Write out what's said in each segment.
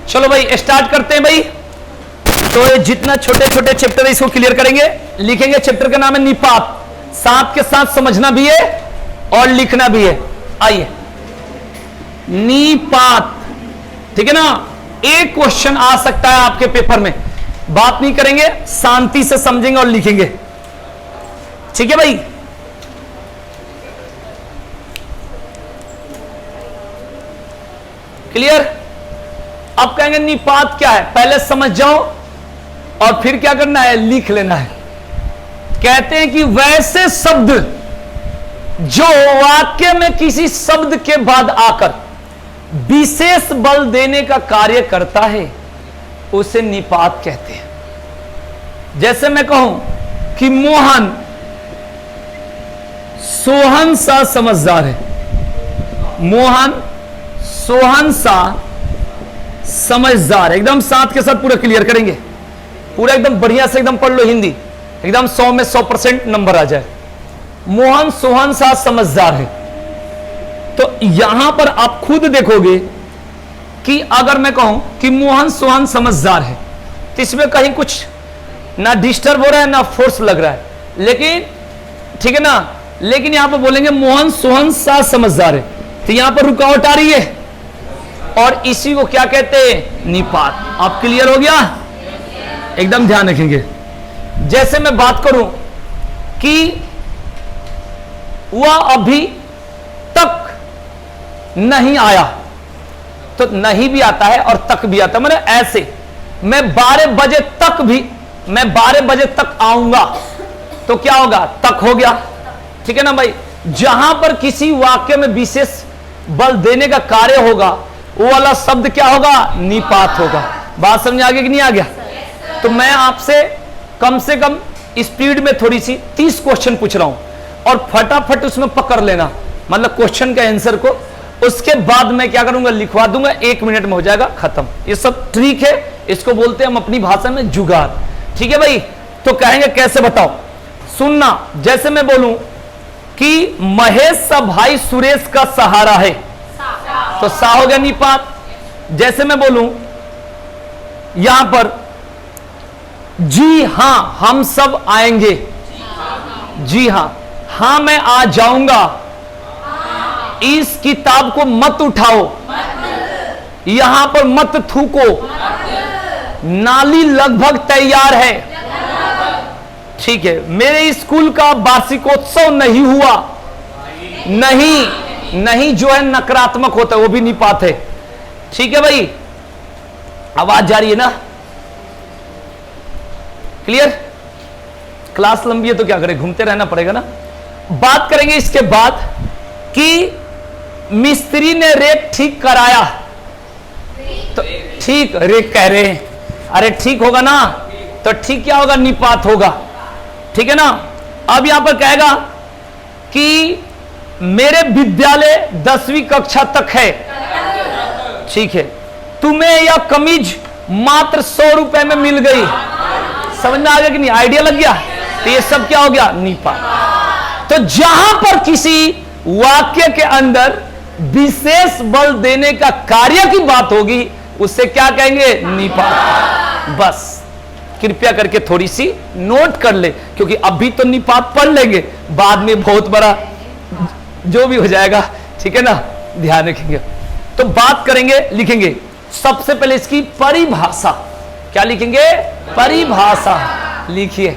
चलो भाई स्टार्ट करते हैं भाई। तो ये जितना छोटे छोटे चैप्टर है इसको क्लियर करेंगे, लिखेंगे। चैप्टर का नाम है निपात, साथ के साथ समझना भी है और लिखना भी है। आइए, निपात, ठीक है ना। एक क्वेश्चन आ सकता है आपके पेपर में, बात नहीं करेंगे, शांति से समझेंगे और लिखेंगे, ठीक है भाई। क्लियर। अब कहेंगे निपात क्या है, पहले समझ जाओ और फिर क्या करना है, लिख लेना है। कहते हैं कि वैसे शब्द जो वाक्य में किसी शब्द के बाद आकर विशेष बल देने का कार्य करता है उसे निपात कहते हैं। जैसे मैं कहूं कि मोहन सोहन सा समझदार है, मोहन सोहन सा समझदार, एकदम साथ के साथ पूरा क्लियर करेंगे, पूरा एकदम बढ़िया से एकदम पढ़ लो हिंदी, एकदम 100 में 100% नंबर आ जाए। मोहन सोहन सा समझदार है। तो यहां पर आप खुद देखोगे कि अगर मैं कहूं कि मोहन सोहन समझदार है तो इसमें कहीं कुछ ना डिस्टर्ब हो रहा है ना फोर्स लग रहा है, लेकिन ठीक है ना। लेकिन यहां पर बोलेंगे मोहन सोहन सा समझदार है तो यहां पर रुकावट आ रही है और इसी को क्या कहते हैं, निपात। आप क्लियर हो गया, एकदम ध्यान रखेंगे। जैसे मैं बात करूं कि वह अभी तक नहीं आया, तो नहीं भी आता है और तक भी आता है। मैंने ऐसे मैं 12 बजे तक भी, मैं 12 बजे तक आऊंगा तो क्या होगा, तक हो गया, ठीक है ना भाई। जहां पर किसी वाक्य में विशेष बल देने का कार्य होगा वो वाला शब्द क्या होगा, निपात होगा। बात समझ आ गया कि नहीं आ गया। तो मैं आपसे कम से कम स्पीड में थोड़ी सी 30 क्वेश्चन पूछ रहा हूं और फटाफट उसमें पकड़ लेना, मतलब क्वेश्चन का आंसर को। उसके बाद मैं क्या करूंगा, लिखवा दूंगा, 1 मिनट में हो जाएगा खत्म। ये सब ट्रिक है, इसको बोलते हैं हम अपनी भाषा में जुगाड़, ठीक है भाई। तो कहेंगे कैसे, बताओ, सुनना। जैसे मैं बोलूं कि महेश सा भाई सुरेश का सहारा है तो सा हो गया निपात। जैसे मैं बोलूं यहां पर जी हां हम सब आएंगे, जी हां, हां मैं आ जाऊंगा, इस किताब को मत उठाओ, यहां पर मत थूको, नाली लगभग तैयार है, ठीक है। मेरे स्कूल का वार्षिकोत्सव नहीं हुआ, नहीं नहीं जो है नकारात्मक होता है वो भी निपात है, ठीक है भाई। आवाज जा रही है ना, क्लियर। क्लास लंबी है तो क्या करें, घूमते रहना पड़ेगा ना। बात करेंगे इसके बाद कि मिस्त्री ने रेक ठीक कराया, तो ठीक रेक कह रहे हैं, अरे ठीक होगा ना, तो ठीक क्या होगा, निपात होगा, ठीक है ना। अब यहां पर कहेगा कि मेरे विद्यालय 10वीं कक्षा तक है, ठीक है। तुम्हें यह कमीज मात्र 100 रुपए में मिल गई, समझ में आ गया कि नहीं, आइडिया लग गया। तो ये सब क्या हो गया, निपात। तो जहां पर किसी वाक्य के अंदर विशेष बल देने का कार्य की बात होगी उससे क्या कहेंगे, निपात। बस कृपया करके थोड़ी सी नोट कर ले, क्योंकि अभी तो निपात पढ़ लेंगे, बाद में बहुत बड़ा जो भी हो जाएगा, ठीक है ना, ध्यान रखेंगे। तो बात करेंगे, लिखेंगे सबसे पहले इसकी परिभाषा। क्या लिखेंगे, परिभाषा लिखिए।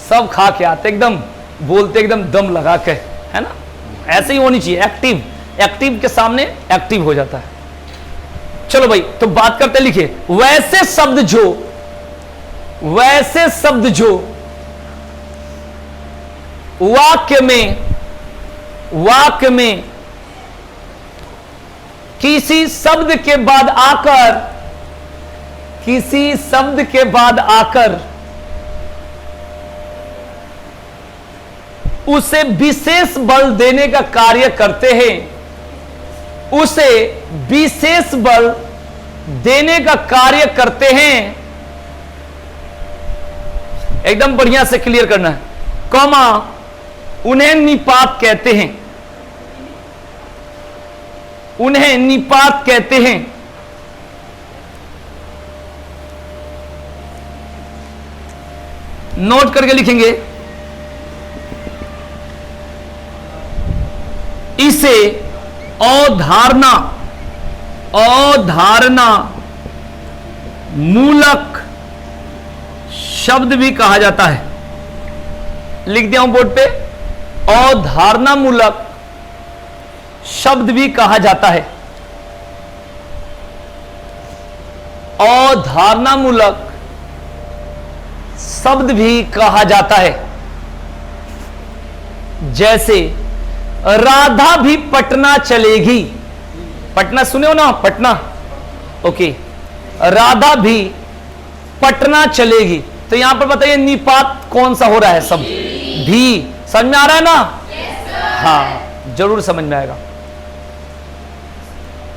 सब खा के आते, एकदम बोलते एकदम दम लगा के, है ना, ऐसे ही होनी चाहिए। एक्टिव, एक्टिव के सामने एक्टिव हो जाता है। चलो भाई, तो बात करते, लिखिए वैसे शब्द जो, वैसे शब्द जो वाक्य में किसी शब्द के बाद आकर, किसी शब्द के बाद आकर उसे विशेष बल देने का कार्य करते हैं, उसे विशेष बल देने का कार्य करते हैं, एकदम बढ़िया से क्लियर करना है, कॉमा उन्हें निपात कहते हैं। उन्हें निपात कहते हैं। नोट करके लिखेंगे, इसे अवधारणा मूलक शब्द भी कहा जाता है। लिख दिया हूं बोर्ड पे, अवधारणा मूलक शब्द भी कहा जाता है। अवधारणा मूलक शब्द भी कहा जाता है। जैसे राधा भी पटना चलेगी। पटना सुने हो ना, पटना, ओके। राधा भी पटना चलेगी, तो यहां पर बताइए निपात कौन सा हो रहा है? शब्द भी। समझ में आ रहा है ना? हाँ, जरूर समझ में आएगा।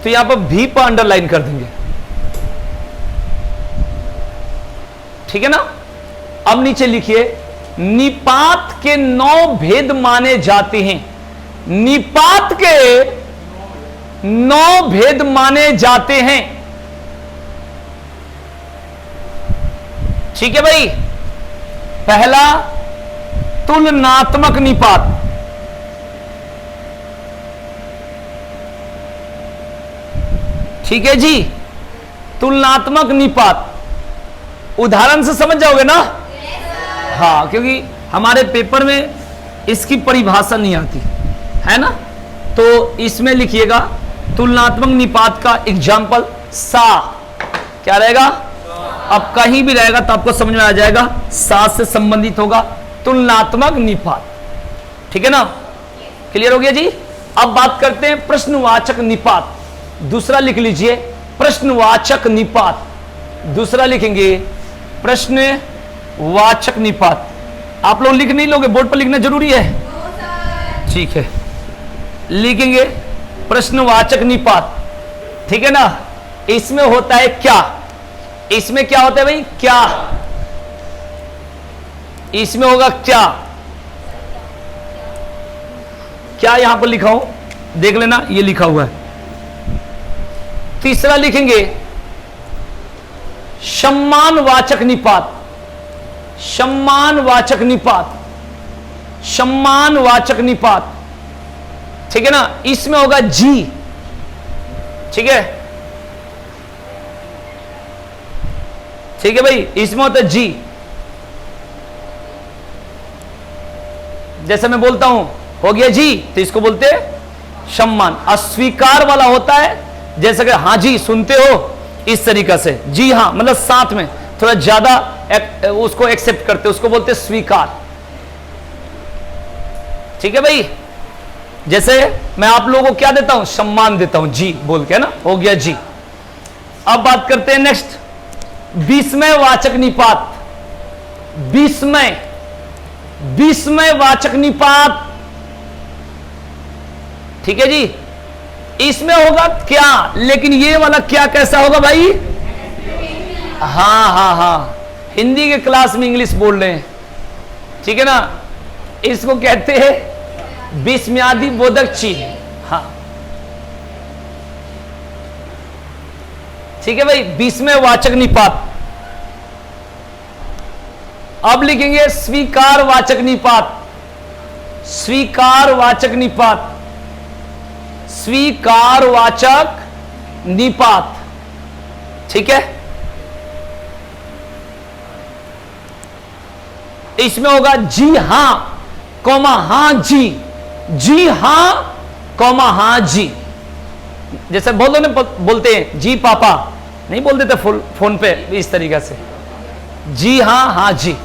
तो यहां पर भी पर अंडरलाइन कर देंगे, ठीक है ना। अब नीचे लिखिए, निपात के 9 भेद माने जाते हैं। निपात के 9 भेद माने जाते हैं, ठीक है भाई। पहला, तुलनात्मक निपात। ठीक है जी, तुलनात्मक निपात। उदाहरण से समझ जाओगे ना? हाँ, क्योंकि हमारे पेपर में इसकी परिभाषा नहीं आती है ना, तो इसमें लिखिएगा तुलनात्मक निपात का एग्जाम्पल सा। क्या रहेगा? अब कहीं भी रहेगा तो आपको समझ में आ जाएगा, सा से संबंधित होगा तुलनात्मक निपात, ठीक है ना। क्लियर हो गया जी। अब बात करते हैं प्रश्नवाचक निपात। दूसरा लिख लीजिए, प्रश्नवाचक निपात। दूसरा लिखेंगे प्रश्नवाचक निपात। आप लोग लिख नहीं लोगे? बोर्ड पर लिखना जरूरी है, ठीक है। लिखेंगे प्रश्नवाचक निपात, ठीक है ना। इसमें होता है क्या? इसमें क्या होता है भाई? क्या। इसमें होगा क्या। क्या यहां पर लिखा हो, देख लेना, ये लिखा हुआ है। तीसरा लिखेंगे सम्मानवाचक निपात। सम्मानवाचक निपात, सम्मानवाचक निपात, ठीक है ना। इसमें होगा जी, ठीक है, ठीक है भाई। इसमें होता है जी। जैसे मैं बोलता हूं हो गया जी, तो इसको बोलते हैं सम्मान। अस्वीकार वाला होता है, जैसे कि हाँ जी सुनते हो, इस तरीका से जी हाँ, मतलब साथ में थोड़ा ज्यादा उसको एक्सेप्ट करते, उसको बोलते स्वीकार, ठीक है भाई। जैसे मैं आप लोगों को क्या देता हूं? सम्मान देता हूं जी बोल के, ना। हो गया जी। अब बात करते हैं नेक्स्ट, विस्मय वाचक निपात। विस्मय वाचक निपात, ठीक है जी। इसमें होगा क्या, लेकिन ये वाला क्या कैसा होगा भाई? हाँ हाँ हाँ, हिंदी के क्लास में इंग्लिश बोल रहे हैं, ठीक है ना। इसको कहते हैं विस्मयादि बोधक चीज, हाँ, ठीक है भाई। विस्मय वाचक निपात। अब लिखेंगे स्वीकार वाचक निपात। स्वीकार वाचक निपात, स्वीकार वाचक निपात, ठीक है। इसमें होगा जी हां कौमा हां जी, जी हां कौमा हां जी। जैसे बहुत लोग बोलते हैं जी पापा, नहीं बोल देते फोन पे इस तरीके से, जी हां हां जी।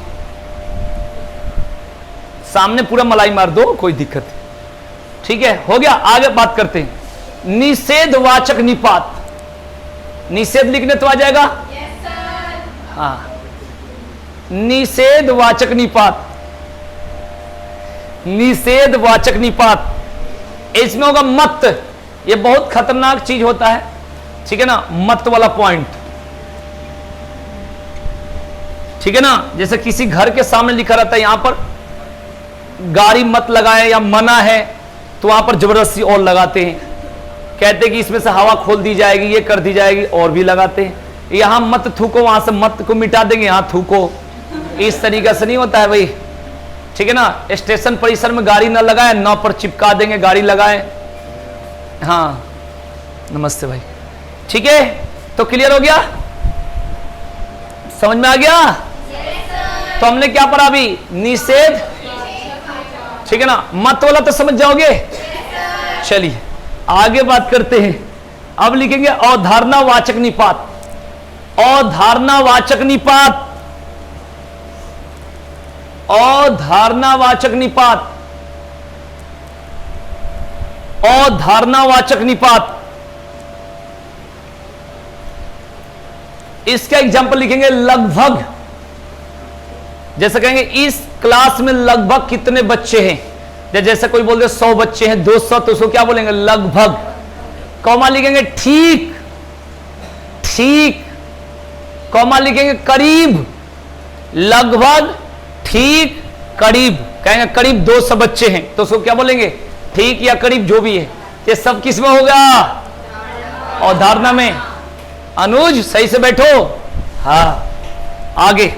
सामने पूरा मलाई मार दो, कोई दिक्कत नहीं, ठीक है। हो गया। आगे बात करते हैं निषेधवाचक निपात। निषेध लिखने तो आ जाएगा? yes, हाँ, निषेधवाचक निपात। निषेधवाचक निपात, इसमें होगा मत। ये बहुत खतरनाक चीज होता है, ठीक है ना, मत वाला पॉइंट, ठीक है ना। जैसे किसी घर के सामने लिखा रहता है यहां पर गाड़ी मत लगाए या मना है, तो वहां पर जबरदस्ती और लगाते हैं, कहते कि इसमें से हवा खोल दी जाएगी, ये कर दी जाएगी, और भी लगाते हैं। यहां मत थूको, वहां से मत को मिटा देंगे, यहां थूको। इस तरीके से नहीं होता है भाई, ठीक है ना। स्टेशन परिसर में गाड़ी ना लगाए, नाव पर चिपका देंगे, गाड़ी लगाए। हाँ नमस्ते भाई, ठीक है। तो क्लियर हो गया, समझ में आ गया। तो हमने क्या पढ़ा अभी, निषेध, ठीक है ना। मत वाला तो समझ जाओगे। चलिए आगे बात करते हैं। अब लिखेंगे अवधारणावाचक निपात। अवधारणावाचक निपात, अवधारणावाचक निपात, अवधारणावाचक निपात। इसका एग्जाम्पल लिखेंगे लगभग। जैसे कहेंगे इस क्लास में लगभग कितने बच्चे हैं। जैसे कोई बोल दे 100 बच्चे हैं, 200, तो उसको क्या बोलेंगे, लगभग। कॉमा लिखेंगे ठीक, ठीक। कॉमा लिखेंगे करीब, लगभग, ठीक, करीब। कहेंगे करीब 200 बच्चे हैं, तो उसको क्या बोलेंगे, ठीक या करीब, जो भी है। ये सब किस में होगा, अवधारणा में। अनुज सही से बैठो। हाँ आगे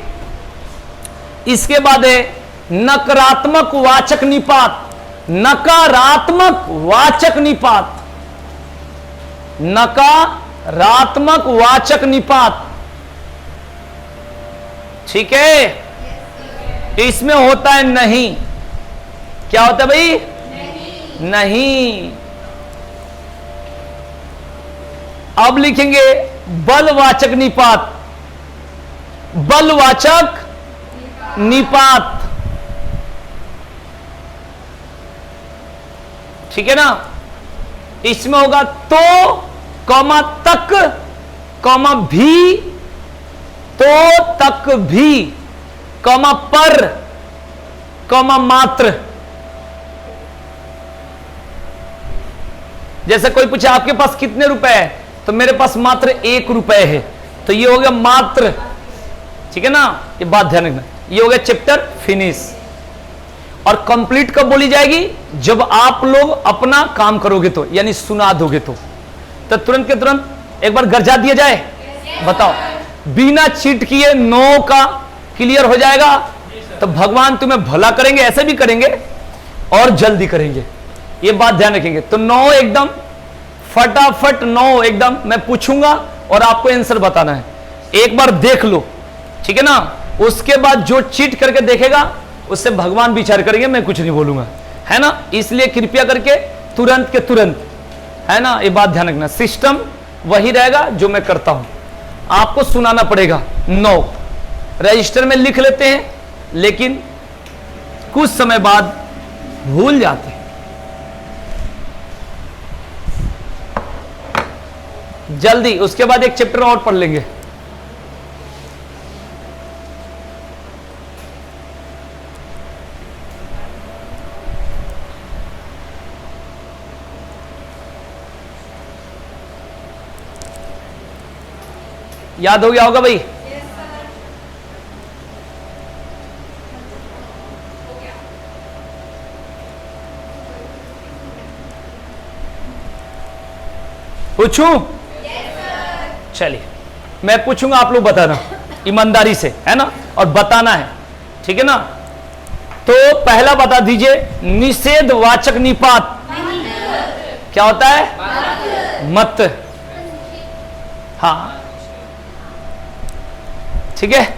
इसके बाद है नकारात्मक वाचक निपात। नकारात्मक वाचक निपात, नकारात्मक वाचक निपात, ठीक है। इसमें होता है नहीं। क्या होता है भाई, नहीं। अब लिखेंगे बलवाचक निपात। बलवाचक निपात, ठीक है ना। इसमें होगा तो, कॉमा तक, कॉमा भी, तो तक भी, कॉमा पर, कॉमा मात्र। जैसे कोई पूछे आपके पास कितने रुपए है, तो मेरे पास मात्र 1 रुपए है, तो ये हो गया मात्र, ठीक है ना। ये बात ध्यान रखना। ये हो गया चैप्टर फिनिश। और कंप्लीट कब बोली जाएगी, जब आप लोग अपना काम करोगे तो, यानी सुना दोगे तो तुरंत के तुरंत एक बार गर्जा दिया जाए। बताओ, बिना चीट किए 9 का क्लियर हो जाएगा, तो भगवान तुम्हें भला करेंगे, ऐसे भी करेंगे और जल्दी करेंगे। ये बात ध्यान रखेंगे। तो 9 एकदम फटाफट, 9 एकदम मैं पूछूंगा और आपको आंसर बताना है। एक बार देख लो, ठीक है ना। उसके बाद जो चीट करके देखेगा उससे भगवान विचार करेंगे, मैं कुछ नहीं बोलूंगा, है ना। इसलिए कृपया करके तुरंत के तुरंत, है ना, ये बात ध्यान रखना। सिस्टम वही रहेगा जो मैं करता हूं, आपको सुनाना पड़ेगा। 9 रजिस्टर में लिख लेते हैं, लेकिन कुछ समय बाद भूल जाते हैं। जल्दी उसके बाद एक चैप्टर और पढ़ लेंगे। याद हो गया होगा भाई। पूछूं? चलिए मैं पूछूंगा, आप लोग बताना ईमानदारी से, है ना, और बताना है, ठीक है ना। तो पहला बता दीजिए, निषेध वाचक निपात क्या होता है? मत। हाँ ठीक है।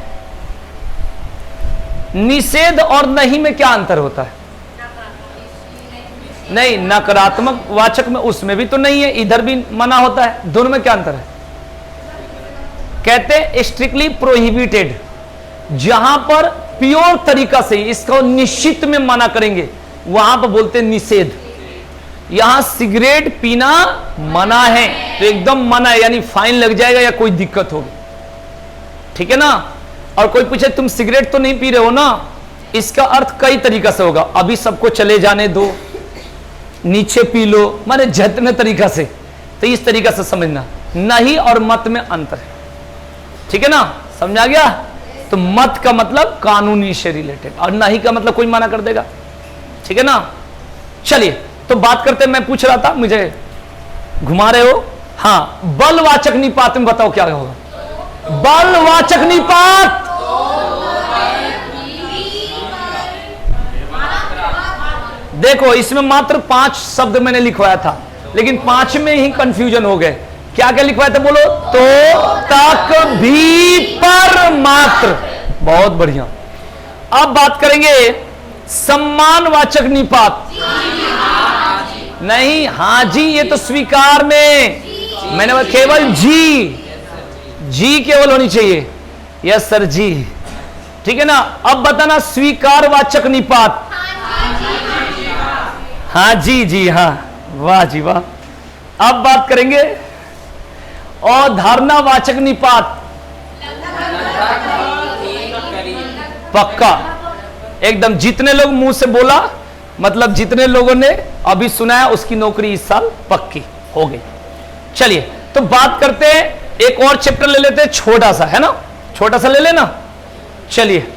निषेध और नहीं में क्या अंतर होता है? नहीं, नकारात्मक वाचक में उसमें भी तो नहीं है, इधर भी मना होता है, दोनों में क्या अंतर है? कहते हैं स्ट्रिक्टली प्रोहिबिटेड, जहां पर प्योर तरीका से इसको निश्चित में मना करेंगे वहां पर बोलते हैं निषेध। यहां सिगरेट पीना मना है तो एकदम मना है, यानी फाइन लग जाएगा या कोई दिक्कत होगी, ठीक है ना। और कोई पूछे तुम सिगरेट तो नहीं पी रहे हो ना, इसका अर्थ कई तरीका से होगा। अभी सबको चले जाने दो, नीचे पी लो, माने जितने तरीका से, तो इस तरीका से समझना। नहीं और मत में अंतर है, ठीक है ना, समझा गया। तो मत का मतलब कानूनी से रिलेटेड और नहीं का मतलब कोई मना कर देगा, ठीक है ना। चलिए तो बात करते हैं, मैं पूछ रहा था मुझे घुमा रहे हो। हाँ, बलवाचक निपात में बताओ क्या होगा। बलवाचक निपात, देखो इसमें मात्र 5 शब्द मैंने लिखवाया था, लेकिन 5 में ही कंफ्यूजन हो गए। क्या क्या लिखवाया था बोलो? तो, तक, भी, पर, मात्र। बहुत बढ़िया। अब बात करेंगे सम्मानवाचक निपात। नहीं, हां जी, ये तो स्वीकार में मैंने बोला केवल जी केवल होनी चाहिए। यस सर जी, ठीक है ना। अब बताना स्वीकारवाचक निपात। हाँ जी, हाँ, वाह जी वाह। अब बात करेंगे अवधारणावाचक निपात। पक्का एकदम, जितने लोग मुंह से बोला मतलब जितने लोगों ने अभी सुनाया उसकी नौकरी इस साल पक्की हो गई। चलिए तो बात करते हैं, एक और चैप्टर ले लेते हैं, छोटा सा है ना, छोटा सा ले लेना। चलिए